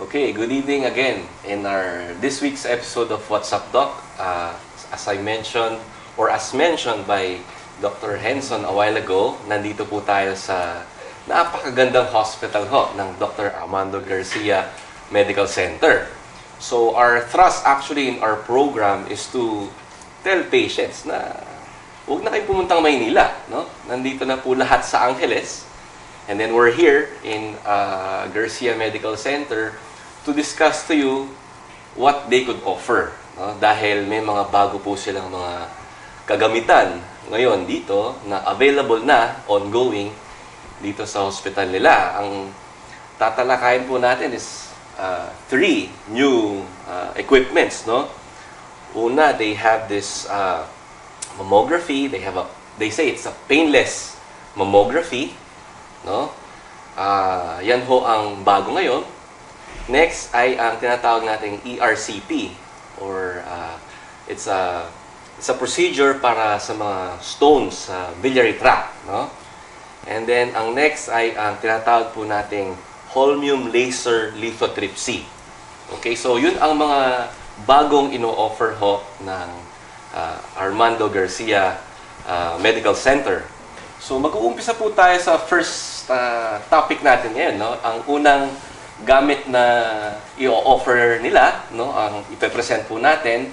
Okay, good evening again in our this week's episode of What's Up Doc. As I mentioned or as mentioned by Dr. Henson a while ago, nandito po tayo sa napakagandang hospital ho ng Dr. Armando Garcia Medical Center. So our thrust actually in our program is to tell patients na huwag na kayo pumuntang Maynila, no? Nandito na po lahat sa Angeles. And then we're here in Garcia Medical Center to discuss to you what they could offer. No? Dahil may mga bago po silang mga kagamitan ngayon dito na available na, ongoing, dito sa hospital nila. Ang tatalakayin po natin is three new equipments. No? Una, they have this mammography. They say it's a painless mammography. No? Yan ho ang bago ngayon. Next ay ang tinatawag nating ERCP or it's a procedure para sa mga stones sa biliary tract, no? And then ang next ay ang tinatawag po nating holmium laser lithotripsy. Okay, so yun ang mga bagong ino-offer ho ng Armando Garcia Medical Center. So mag-uumpisa po tayo sa first topic natin ngayon, no? Ang unang gamit na i-offer nila, no? Ang ipe-present po natin.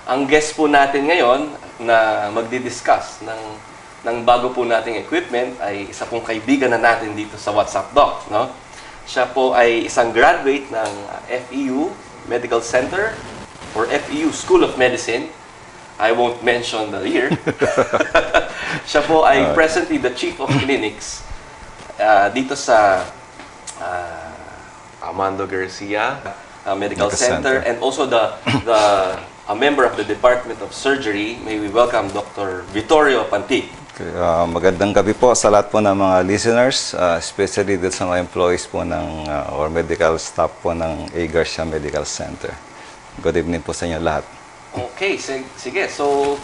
Ang guest po natin ngayon na magdi-discuss ng bago po nating equipment ay isa pong kaibigan na natin dito sa WhatsApp Doc, no? Siya po ay isang graduate ng FEU Medical Center or FEU School of Medicine. I won't mention the year. Siya po ay presently the Chief of Clinics dito sa Armando Garcia Medical Center and also a member of the Department of Surgery. May we welcome Dr. Vittorio Pantig. Okay, magandang gabi po sa lahat po ng mga listeners, especially dito sa mga employees po ng or medical staff po ng A. Garcia Medical Center. Good evening po sa inyo lahat. Okay, sige. So,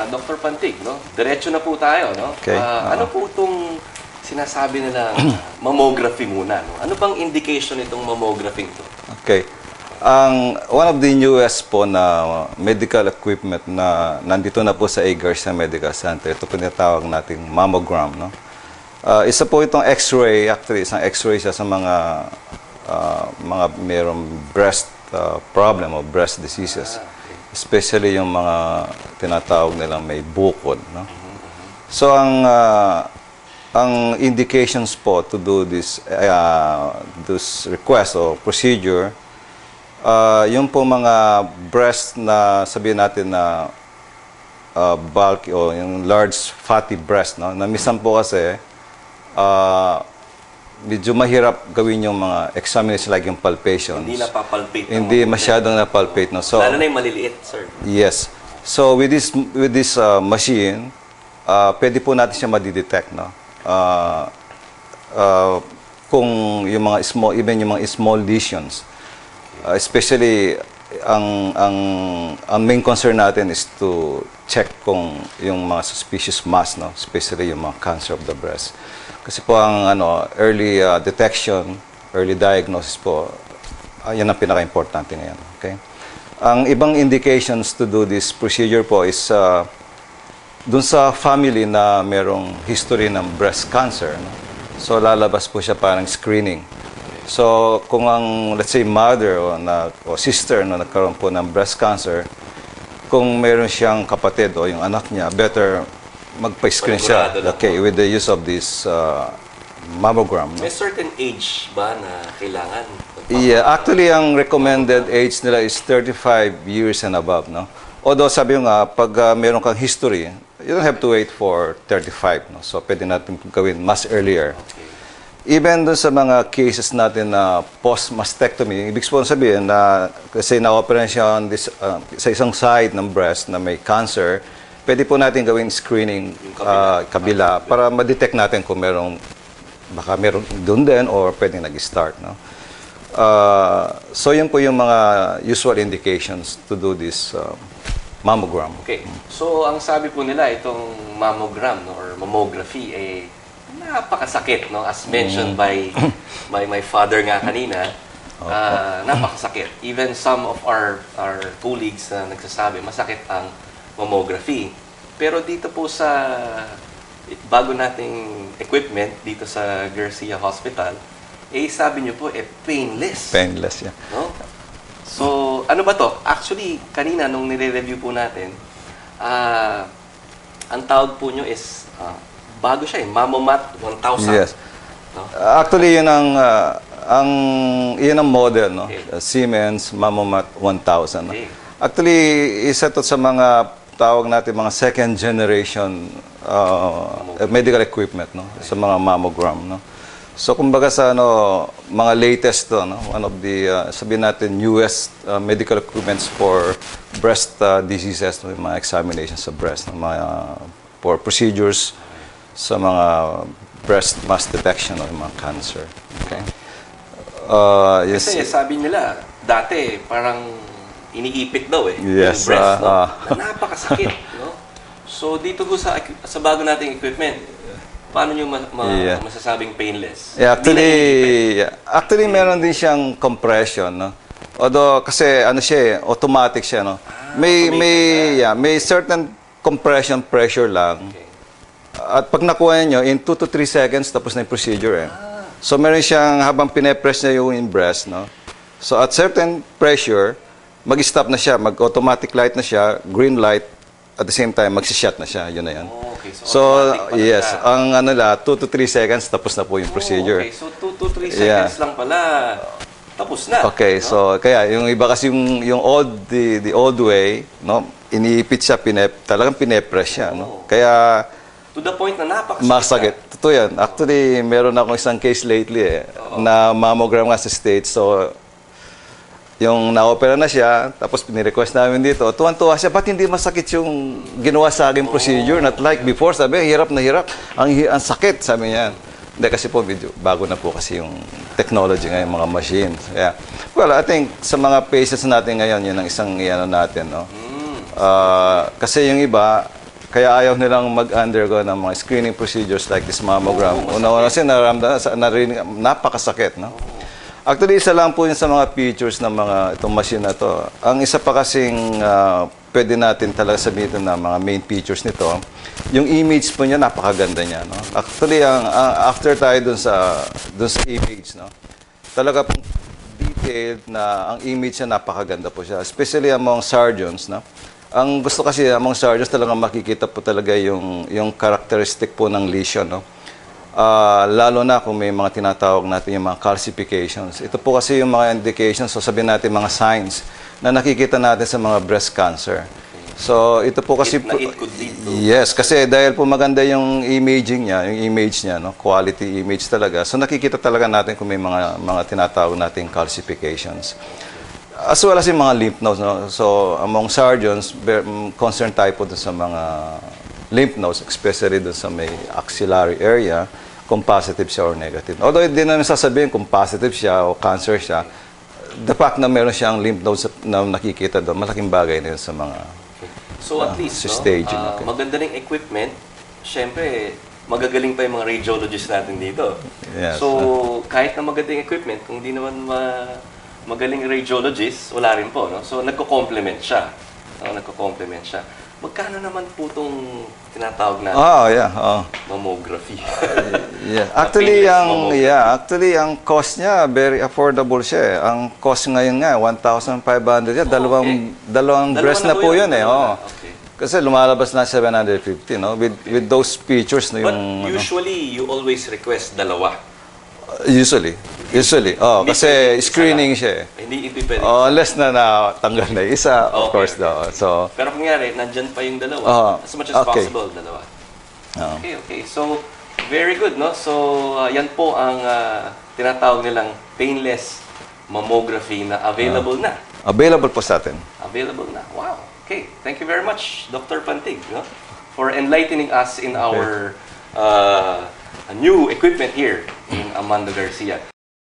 Dr. Pantig, no? Diretso na po tayo, no? Okay. Ano po itong sinasabi nila mammography muna, no? Ano bang indication itong mammography to? Okay. One of the newest po na medical equipment na nandito na po sa A. Garcia Medical Center, ito po tinatawag nating mammogram, no? Isa po itong X-ray, actually isang X-ray siya sa mga mayroong breast problem o breast diseases. Especially yung mga tinatawag nilang may bukod, no? So ang indications po to do this request o procedure, yung po mga breast na sabihin natin na bulky o yung large fatty breast, no? Na minsan po kasi medyo mahirap gawin yung mga examination like yung palpations. Hindi napapalpate. Hindi masyadong napalpate, no? So, lalo na yung maliliit, sir. Yes. So with this machine, pwede po natin siya ma-detect, no? Kung yung mga even yung mga small lesions. Especially ang main concern natin is to check kung yung mga suspicious mass, no? Especially yung mga cancer of the breast. Kasi po ang early detection, early diagnosis po, yan ang pinaka-importante ngayon. Okay? Ang ibang indications to do this procedure po is dun sa family na merong history ng breast cancer. No? So lalabas po siya parang screening. So kung ang, let's say, mother o sister na nagkaroon po ng breast cancer, kung meron siyang kapatid o yung anak niya, better magpa-screen siya, okay, with the use of this mammogram. No? May certain age ba na kailangan? Yeah, actually, ang recommended age nila is 35 years and above, no? Although, sabi yung nga, pag meron kang history, you don't have to wait for 35, no? So, pwede natin gawin mas earlier. Okay. Even dun sa mga cases natin na post-mastectomy, ibig sabihin na kasi na-operan siya sa isang side ng breast na may cancer, pwede po natin gawin screening kabila para ma-detect natin kung baka meron doon din or pwedeng nag-start, no? So yun po yung mga usual indications to do this mammogram. Okay. So ang sabi po nila itong mammogram, no, or mammography napakasakit, no, as mentioned by my father nga kanina. napakasakit. Even some of our colleagues na nagsasabi, masakit ang mammography. Pero dito po sa bago nating equipment dito sa Garcia Hospital, sabi niyo po, painless. Painless, yeah. No? So, ano ba to? Actually, kanina nung nire-review po natin, ang tawag po nyo is, bago siya Mammomat 1000. Yes. No? Actually, yun ang model, no? Okay. Siemens Mammomat 1000. No? Okay. Actually, isa to sa mga tawag natin mga second generation medical equipment, no? Sa mga mammogram, no? So kumbaga sa mga latest to, no? One of the sabihin natin newest medical equipments for breast diseases, no? Mga examinations sa breast, no? Mga for procedures sa mga breast mass detection o mga cancer. Okay? Yes. Kasi sabi nila, dati parang iniipit daw Yes, yung breast, no? Na napakasakit, no? So dito po sa bago nating equipment, paano nyo masasabing painless? Yeah, actually meron din siyang compression, no? Although kasi automatic siya, no? May certain compression pressure lang. Okay. At pag nakuha niyo in 2 to 3 seconds tapos na yung procedure. So meron siyang habang pine-press niya yung breast, no? So at certain pressure, mag-stop na siya, mag-automatic light na siya, green light, at the same time, mag-shut na siya, yun na yan. Okay, So, yes, siya. ang 2 to 3 seconds, tapos na po yung procedure. Okay, so 2 to 3 seconds lang pala, tapos na. Okay, no? so, kaya, yung iba kasi yung the old way, no, iniipit siya, talagang pine-press siya, no? Kaya, To the point na napakasakit. masakit. Totoo yan. Actually, meron akong isang case lately, na mammogram nga sa States, so, yung na-opera na siya, tapos pinirequest namin dito, tuwan-tuwa siya, ba't hindi masakit yung ginawa sa akin procedure? Not like before, sabi, hirap na hirap. Ang sakit, sabi niya. Hindi, kasi po, bago na po kasi yung technology ngayon, mga machines. Yeah. Well, I think sa mga patients natin ngayon, yun ang isang natin, no? Kasi yung iba, kaya ayaw nilang mag-undergo ng mga screening procedures like this mammogram. Una-una kasi narinig, napakasakit, no? Actually, isa lang po yun sa mga features ng itong machine na to. Ang isa pa kasing pwede natin talaga sabihin na mga main features nito, yung image po niya, napakaganda niya. No? Actually, after tayo dun sa image, no? Talaga pong detailed na ang image niya, napakaganda po siya. Especially among surgeons. No? Ang gusto kasi among surgeons, talaga makikita po talaga yung characteristic po ng lesion. No? Lalo na kung may mga tinatawag natin yung mga calcifications. Ito po kasi yung mga indications, so sabihin natin mga signs na nakikita natin sa mga breast cancer. So ito po kasi It could lead to. yes, kasi dahil po maganda yung imaging niya, yung image niya, no, quality image talaga. So nakikita talaga natin kung may mga tinatawag nating calcifications. As well as yung mga lymph nodes, no. So among surgeons, concerned tayo po dun sa mga lymph nodes, especially dun sa may axillary area, kung positive siya or negative. Although hindi namin sasabihin kung positive siya o cancer siya, the fact na meron siyang lymph nodes na nakikita doon, malaking bagay na yun sa mga So at least, no, staging. Okay. maganda ring equipment, syempre, magagaling pa yung mga radiologists natin dito. Yes. So, kahit na magandang equipment, kung di naman magaling radiologist, wala rin po. No? So, nagko-complement siya. No? Nagko-complement siya. Magkano naman po itong tinatawag na mammography? Yeah. Actually ang cost niya very affordable siya. Eh. Ang cost ngayon nga 1,500. Dalawang breast na po 'yun eh. Okay. Kasi lumalabas na 750, no? With those features no But yung usually you always request dalawa. Usually. Kasi screening siya eh. Hindi pwede. Unless na natanggal na isa, of course daw. So, pero kunyari, nandyan pa yung dalawa. As much as possible, dalawa. Okay. So, very good, no? So, yan po ang tinatawag nilang painless mammography na available na. Available po sa atin. Available na. Wow. Okay. Thank you very much, Dr. Pantig, no? For enlightening us in our new equipment here in Amando Garcia.